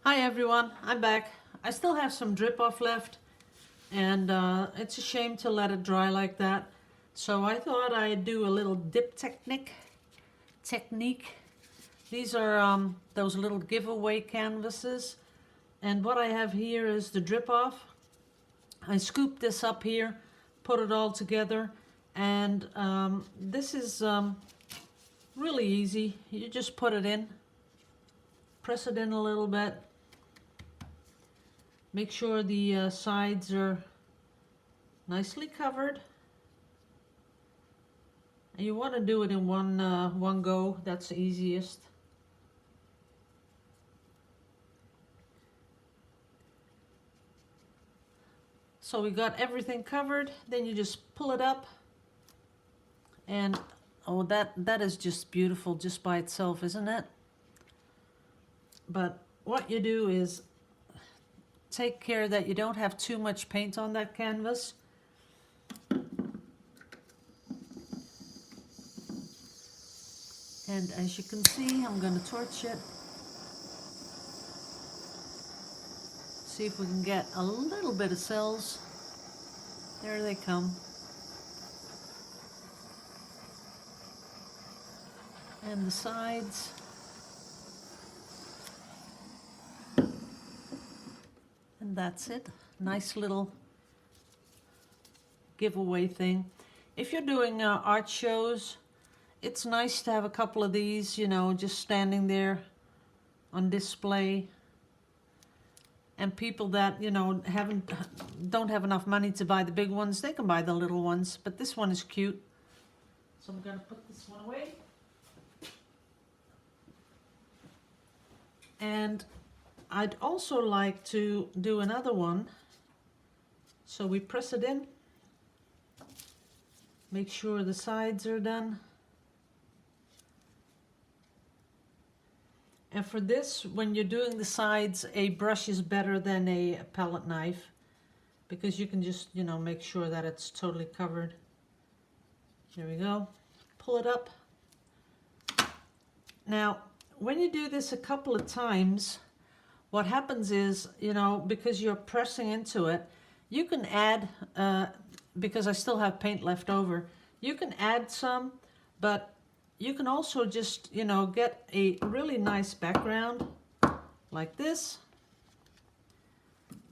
Hi everyone, I'm back. I still have some drip off left, and it's a shame to let it dry like that. So I thought I'd do a little dip technique. These are those little giveaway canvases, and what I have here is the drip off. I scooped this up here, put it all together, and this is really easy. You just put it in, press it in a little bit. Make sure the sides are nicely covered. And you want to do it in one go. That's the easiest. So we got everything covered. Then you just pull it up, and oh, that is just beautiful just by itself, isn't it? But what you do is take care that you don't have too much paint on that canvas. And as you can see, I'm going to torch it. See if we can get a little bit of cells. There they come. And the sides. And that's it. Nice little giveaway thing. If you're doing art shows, it's nice to have a couple of these, you know, just standing there on display. And people that, you know, don't have enough money to buy the big ones, they can buy the little ones. But this one is cute. So I'm going to put this one away. And I'd also like to do another one. So we press it in. Make sure the sides are done. And for this, when you're doing the sides, a brush is better than a palette knife, because you can just, you know, make sure that it's totally covered. There we go. Pull it up. Now, when you do this a couple of times, what happens is, you know, because you're pressing into it, you can add, because I still have paint left over, you can add some, but you can also just, you know, get a really nice background like this.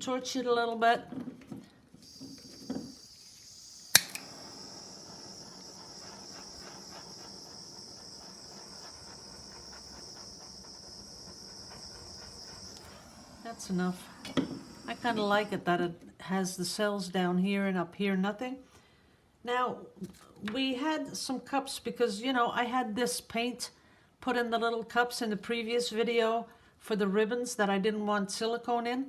Torch it a little bit. That's enough. I kind of like it that it has the cells down here and up here nothing. Now, we had some cups because, you know, I had this paint put in the little cups in the previous video for the ribbons that I didn't want silicone in,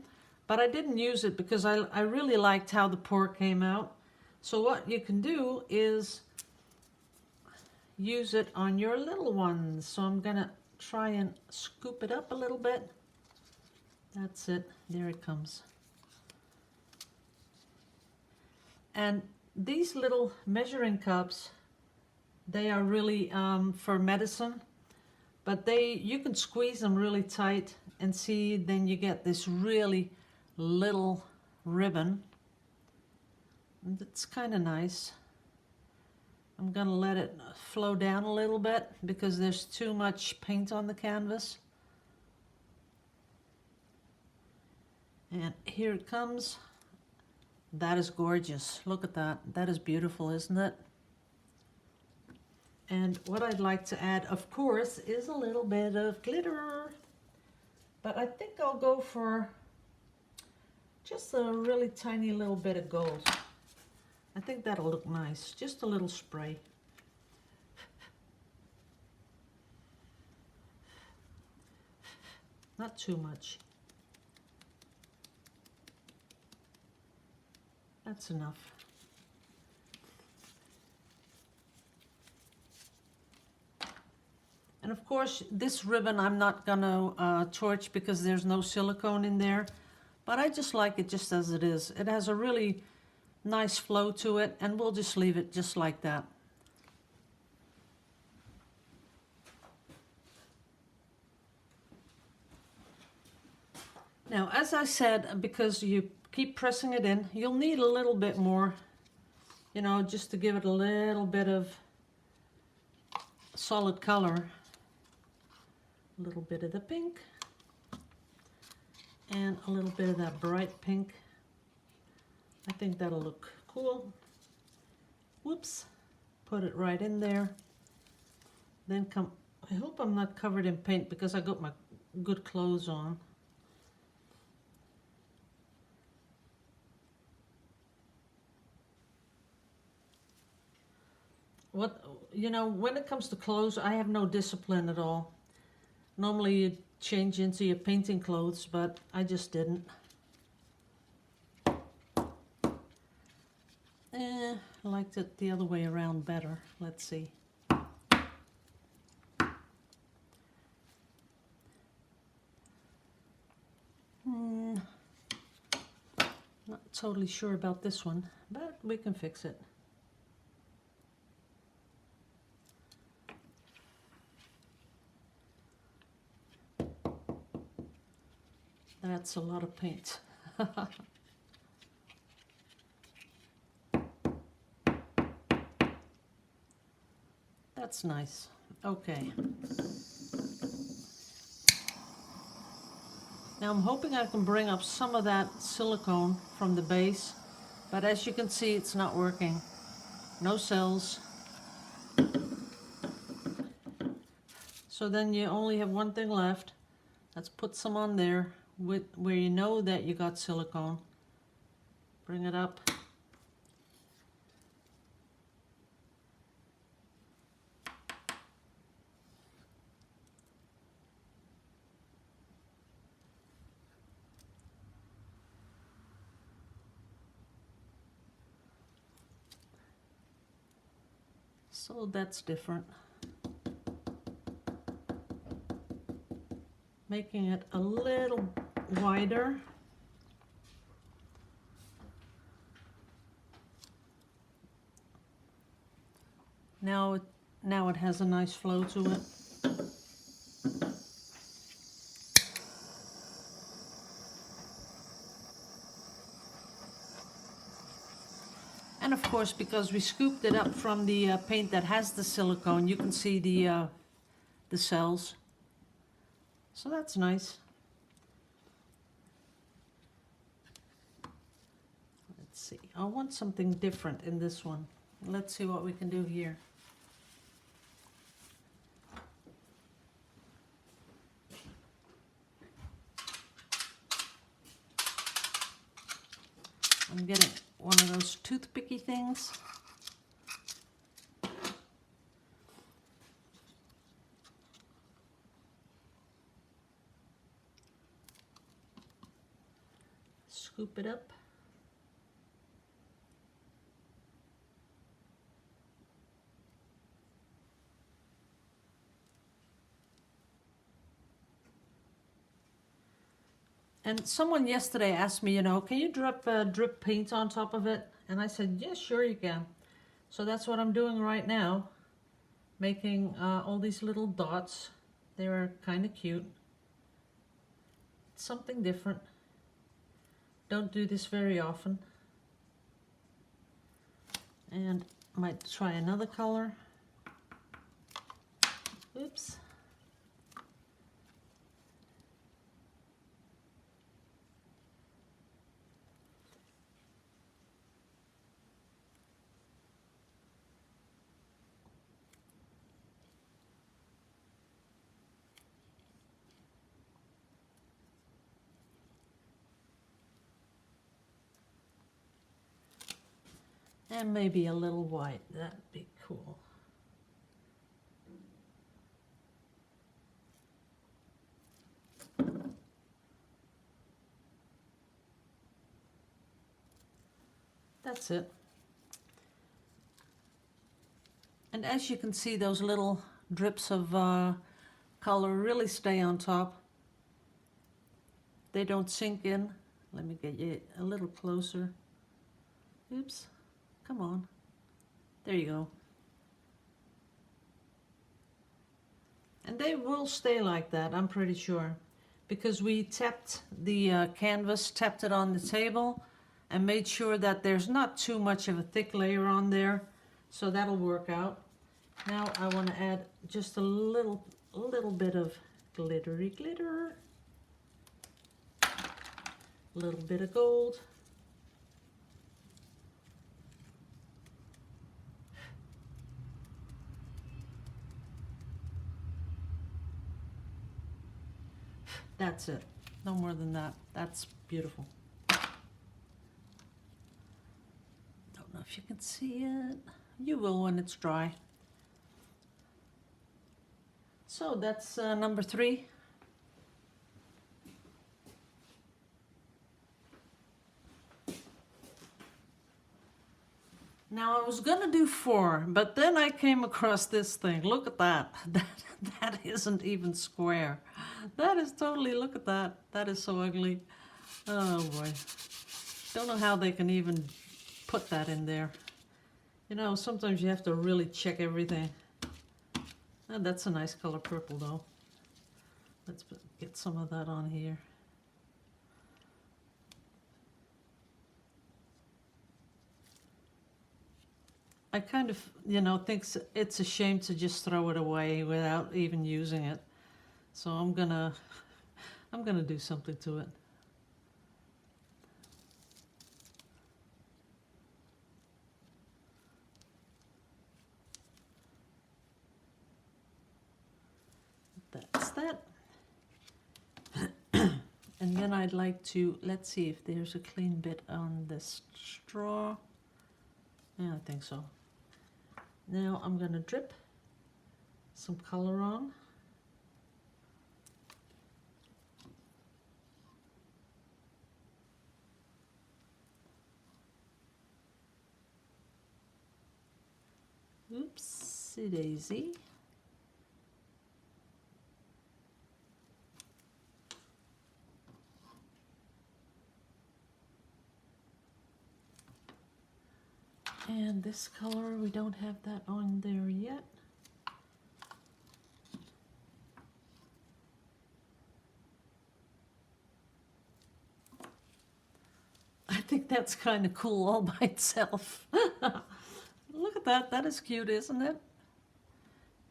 but I didn't use it because I really liked how the pour came out. So what you can do is use it on your little ones. So I'm gonna try and scoop it up a little bit. That's it, there it comes. And these little measuring cups, they are really for medicine, but you can squeeze them really tight and see, then you get this really little ribbon. And it's kind of nice. I'm gonna let it flow down a little bit because there's too much paint on the canvas. And here it comes. That is gorgeous. Look at that. That is beautiful, isn't it? And what I'd like to add, of course, is a little bit of glitter. But I think I'll go for just a really tiny little bit of gold. I think that'll look nice. Just a little spray. Not too much. That's enough. And of course, this ribbon I'm not gonna torch because there's no silicone in there, but I just like it just as it is. It has a really nice flow to it, and we'll just leave it just like that. Now, as I said, because you keep pressing it in, you'll need a little bit more, you know, just to give it a little bit of solid color. A little bit of the pink and a little bit of that bright pink. I think that'll look cool. Whoops, put it right in there. Then come, I hope I'm not covered in paint because I got my good clothes on. What, you know, when it comes to clothes, I have no discipline at all. Normally you change into your painting clothes, but I just didn't. I liked it the other way around better. Let's see. Not totally sure about this one, but we can fix it. That's a lot of paint. That's nice. Okay. Now I'm hoping I can bring up some of that silicone from the base, but as you can see, it's not working. No cells. So then you only have one thing left. Let's put some on there with where you know that you got silicone. Bring it up. So that's different. Making it a little wider. Now it has a nice flow to it. And of course, because we scooped it up from the paint that has the silicone, you can see the cells. So that's nice. Let's see. I want something different in this one. Let's see what we can do here. I'm getting one of those toothpicky things. Scoop it up. And someone yesterday asked me, you know, can you drip paint on top of it? And I said, yes, sure you can. So that's what I'm doing right now. Making all these little dots. They're kind of cute. Something different. Don't do this very often. And might try another color. Oops. And maybe a little white, that'd be cool. That's it. And as you can see, those little drips of color really stay on top. They don't sink in. Let me get you a little closer. Oops. Come on. There you go. And they will stay like that, I'm pretty sure. because we tapped the canvas, tapped it on the table, and made sure that there's not too much of a thick layer on there. So that'll work out. Now I want to add just a little bit of glittery glitter. A little bit of gold. That's it. No more than that. That's beautiful. Don't know if you can see it. You will when it's dry. So that's number 3. Now I was gonna do 4, but then I came across this thing. Look at that. That isn't even square. That is totally, look at that. That is so ugly. Oh boy. Don't know how they can even put that in there. You know, sometimes you have to really check everything. And that's a nice color purple though. Let's get some of that on here. I kind of, you know, think it's a shame to just throw it away without even using it. So I'm gonna do something to it. That's that. And then I'd like to, let's see if there's a clean bit on this straw. Yeah, I think so. Now I'm gonna drip some color on. Oopsie daisy. And this color, we don't have that on there yet. I think that's kind of cool all by itself. Look at that. That is cute, isn't it?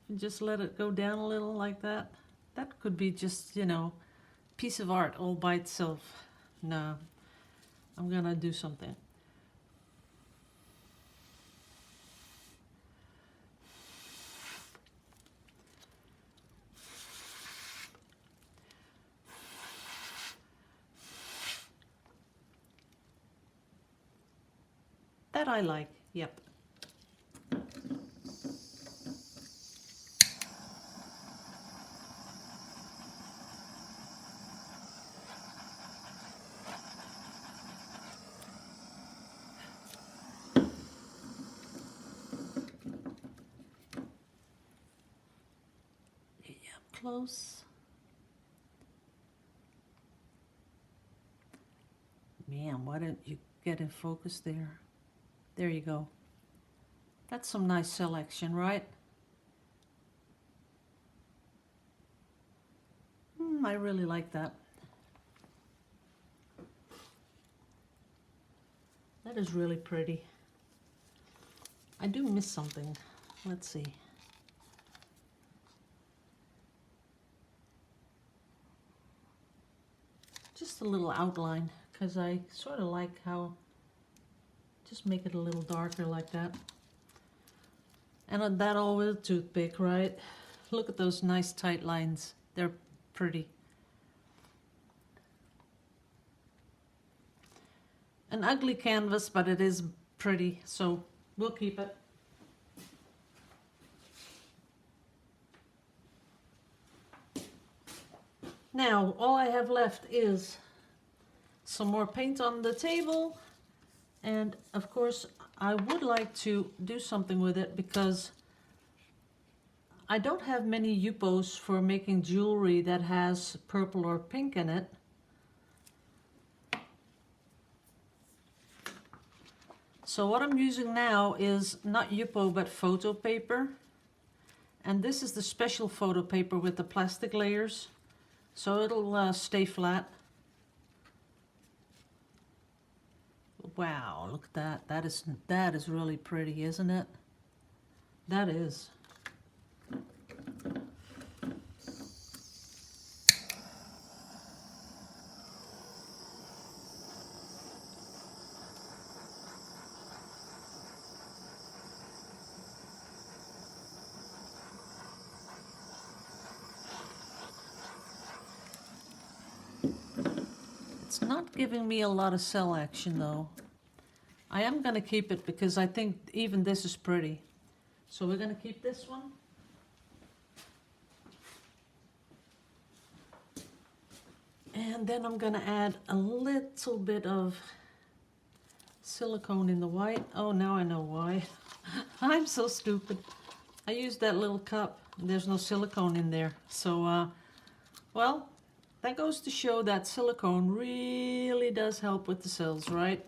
You just let it go down a little like that. That could be just, you know, piece of art all by itself. No, I'm gonna do something. That I like, yep. Yep, close. Man, why don't you get in focus there? There you go. That's some nice selection, right? I really like that. That is really pretty. I do miss something. Let's see. Just a little outline, because I sort of like how, just make it a little darker like that. And that all with a toothpick, right? Look at those nice tight lines. They're pretty. An ugly canvas, but it is pretty, so we'll keep it. Now, all I have left is some more paint on the table. And of course, I would like to do something with it because I don't have many Yuppos for making jewelry that has purple or pink in it. So what I'm using now is not Yuppo, but photo paper. And this is the special photo paper with the plastic layers. so it'll stay flat. Wow, look at that. That is really pretty, isn't it? That is. It's not giving me a lot of cell action though. I am going to keep it because I think even this is pretty. So we're going to keep this one. And then I'm going to add a little bit of silicone in the white. Oh, now I know why. I'm so stupid. I used that little cup. There's no silicone in there. So, well, that goes to show that silicone really does help with the cells, right?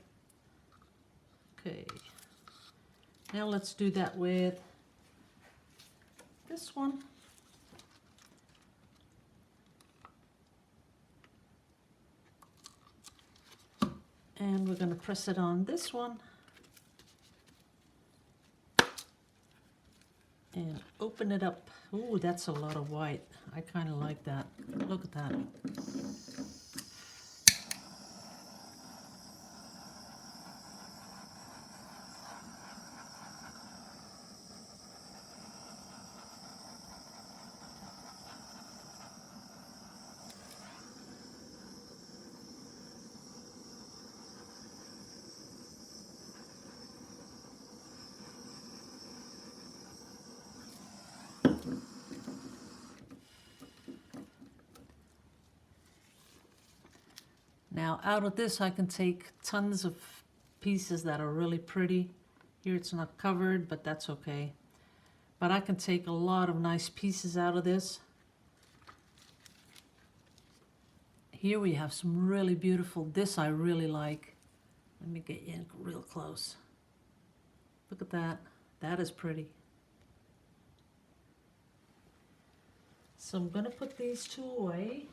Okay. Now let's do that with this one. And we're going to press it on this one. And open it up. Ooh, that's a lot of white. I kind of like that. Look at that. Now out of this I can take tons of pieces that are really pretty. Here it's not covered, but that's okay. But I can take a lot of nice pieces out of this. Here we have some really beautiful, this I really like. Let me get you in real close. Look at that, that is pretty. So I'm gonna put these two away.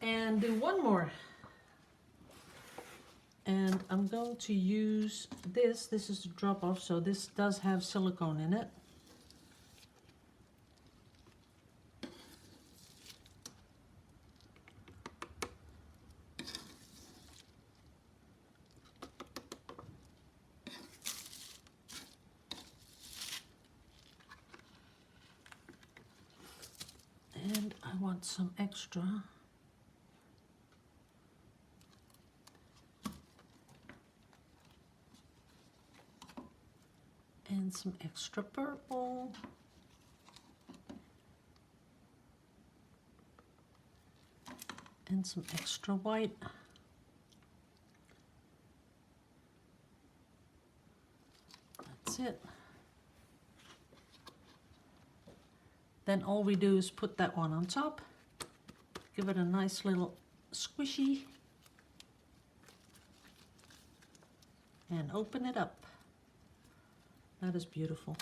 And do one more. And I'm going to use this. This is a drop off, so this does have silicone in it. And I want some extra. And some extra purple. And some extra white. That's it. Then all we do is put that one on top. Give it a nice little squishy. And open it up. That is beautiful.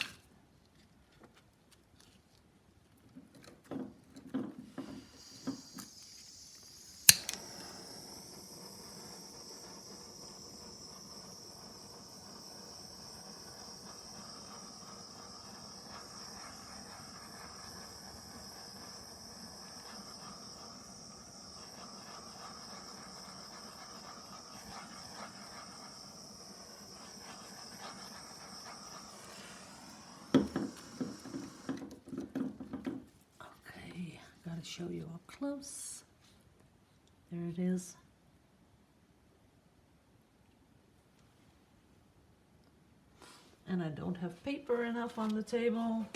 Show you up close. There it is. And I don't have paper enough on the table.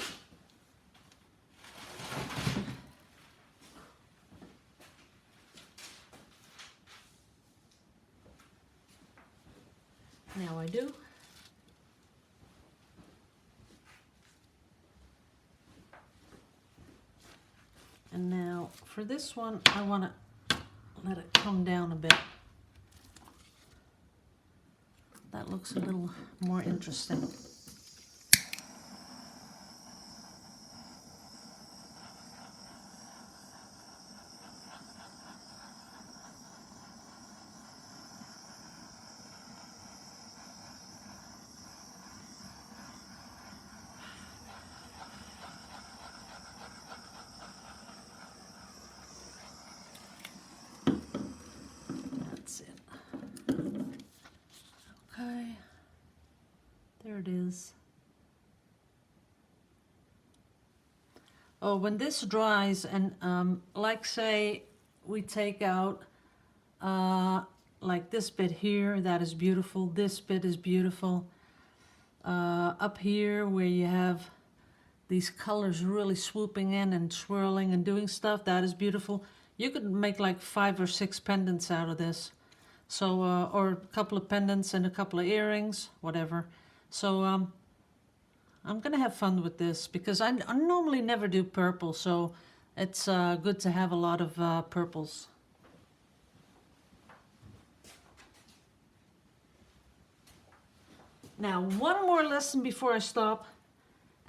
Now I do. And now for this one, I want to let it come down a bit. that looks a little more interesting. That's it. Okay, there it is. Oh, when this dries, and like say we take out like this bit here, that is beautiful. This bit is beautiful. Up here where you have these colors really swooping in and swirling and doing stuff, that is beautiful. You could make like 5 or 6 pendants out of this. So, or a couple of pendants and a couple of earrings, whatever. So I'm gonna have fun with this because I normally never do purple, so it's good to have a lot of purples. Now, one more lesson before I stop,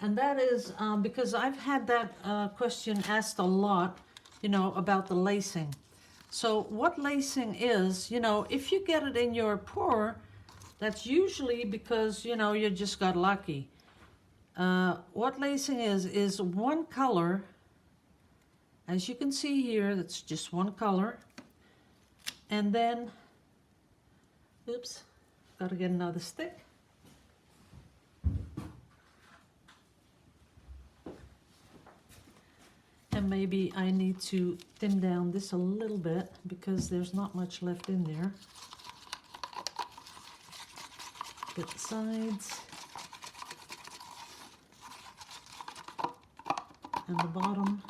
and that is because I've had that question asked a lot, you know, about the lacing. So what lacing is, you know, if you get it in your pour, that's usually because, you know, you just got lucky. What lacing is one color. As you can see here, that's just one color. And then, oops, gotta get another stick. And maybe I need to thin down this a little bit because there's not much left in there. Get the sides and the bottom.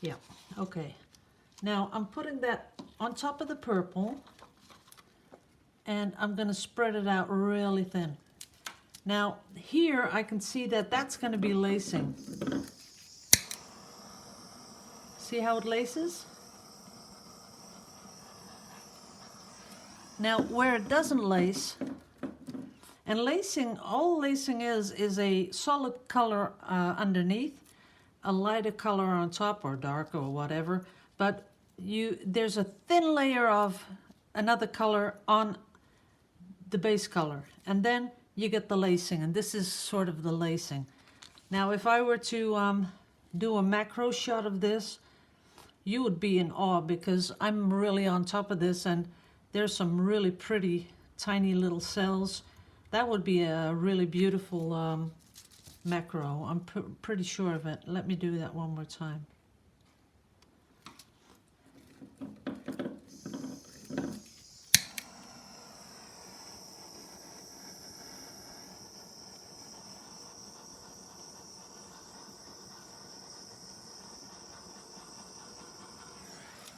Yeah, okay. Now I'm putting that on top of the purple and I'm going to spread it out really thin. Now here I can see that that's going to be lacing. See how it laces? Now where it doesn't lace, and lacing, all lacing is a solid color underneath, a lighter color on top or dark or whatever, but there's a thin layer of another color on the base color, and then you get the lacing, and this is sort of the lacing. Now if I were to do a macro shot of this, you would be in awe because I'm really on top of this and there's some really pretty tiny little cells. That would be a really beautiful macro. I'm pretty sure of it. Let me do that one more time.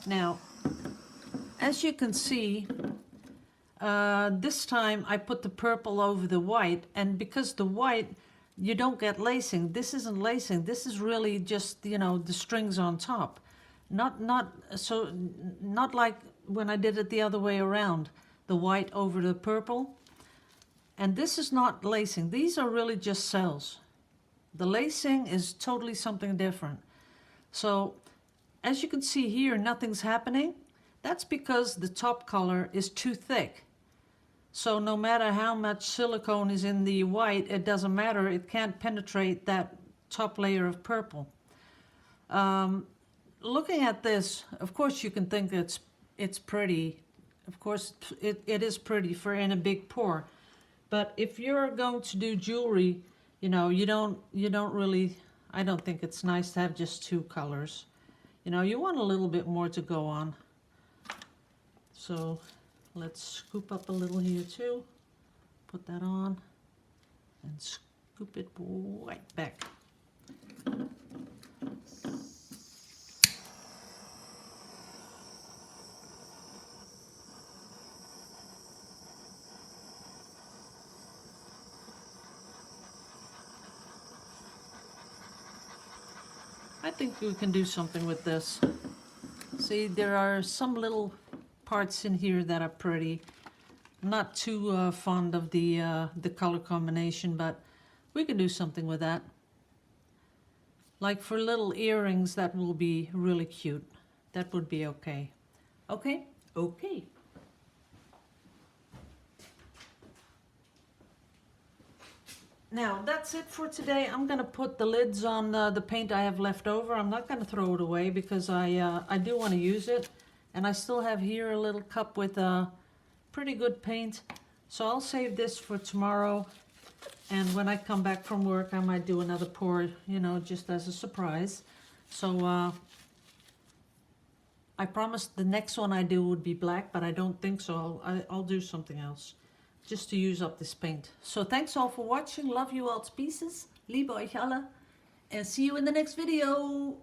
Now, as you can see, this time I put the purple over the white, and because the white, you don't get lacing. This isn't lacing. This is really just, you know, the strings on top. Not like when I did it the other way around, the white over the purple. And this is not lacing. These are really just cells. The lacing is totally something different. So as you can see here, nothing's happening. That's because the top color is too thick. So no matter how much silicone is in the white, it doesn't matter. It can't penetrate that top layer of purple. Looking at this, of course you can think it's pretty. Of course it is pretty for in a big pour. But if you're going to do jewelry, you know, you don't really, I don't think it's nice to have just 2 colors. You know, you want a little bit more to go on. So let's scoop up a little here too. Put that on and scoop it right back. I think we can do something with this. See, there are some little parts in here that are pretty. not too fond of the color combination, but we could do something with that. Like for little earrings, that will be really cute. That would be okay. Okay? Okay. Now, that's it for today. I'm going to put the lids on the paint I have left over. I'm not going to throw it away because I do want to use it. And I still have here a little cup with pretty good paint. So I'll save this for tomorrow. And when I come back from work, I might do another pour, you know, just as a surprise. So I promised the next one I do would be black, but I don't think so. I'll do something else just to use up this paint. So thanks all for watching. Love you all to pieces. Liebe euch alle. And see you in the next video.